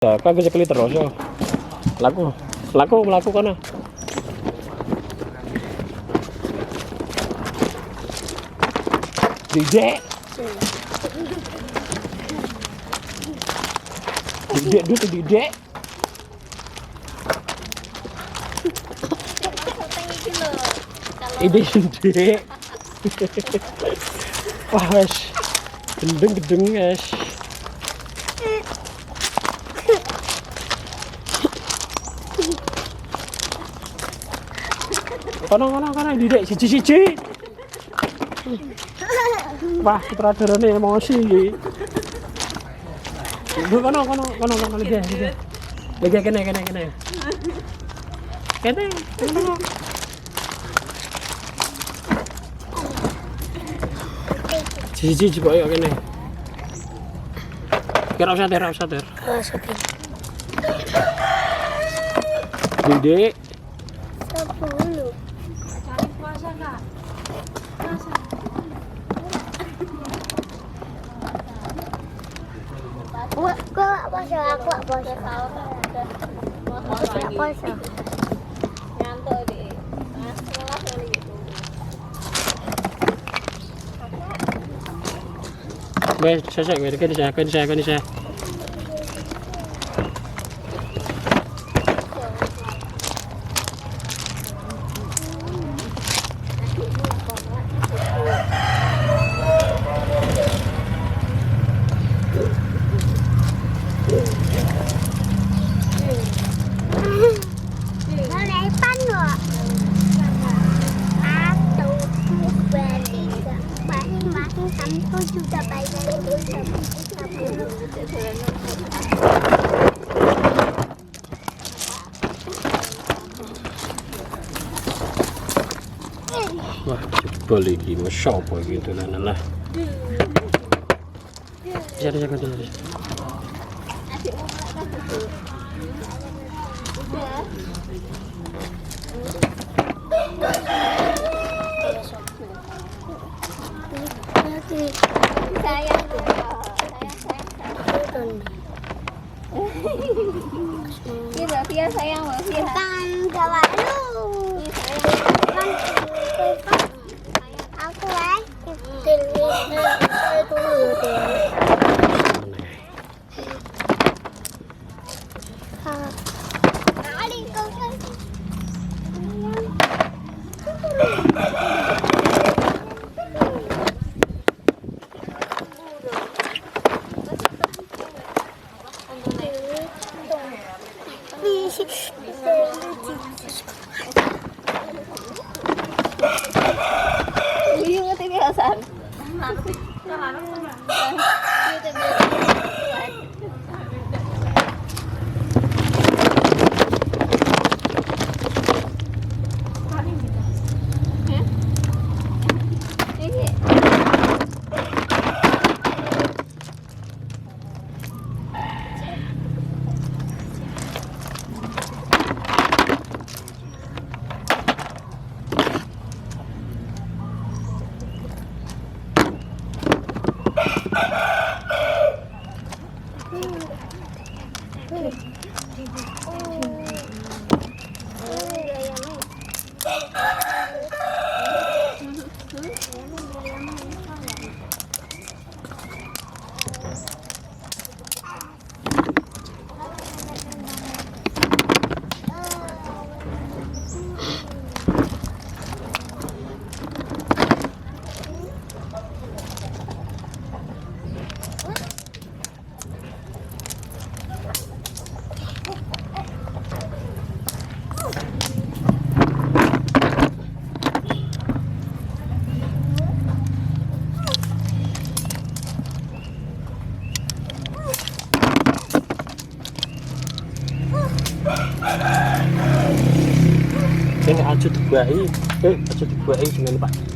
Ya, kagak sekali terus yo. Laku kono. Didek dulu didek. Ini didek. Wah wes, gendeng guys. Kono didek siji. Wah, sutradarane emosi iki. Kono lagi. Lagi kene. Kene. Siji kok yo kene. Kira usah ter. Didek. Puasa Kak. Aku puasa. Ngantuk di. Sekolah kali gitu. Wes, saya kene saya. Wah, jebol iki wis sapa iki dolanan lah. Jaga. Sayang. Ini Rafia sayang Rafia. Kan kawan lu. Aku Ini aja dibuahi, jangan lupa.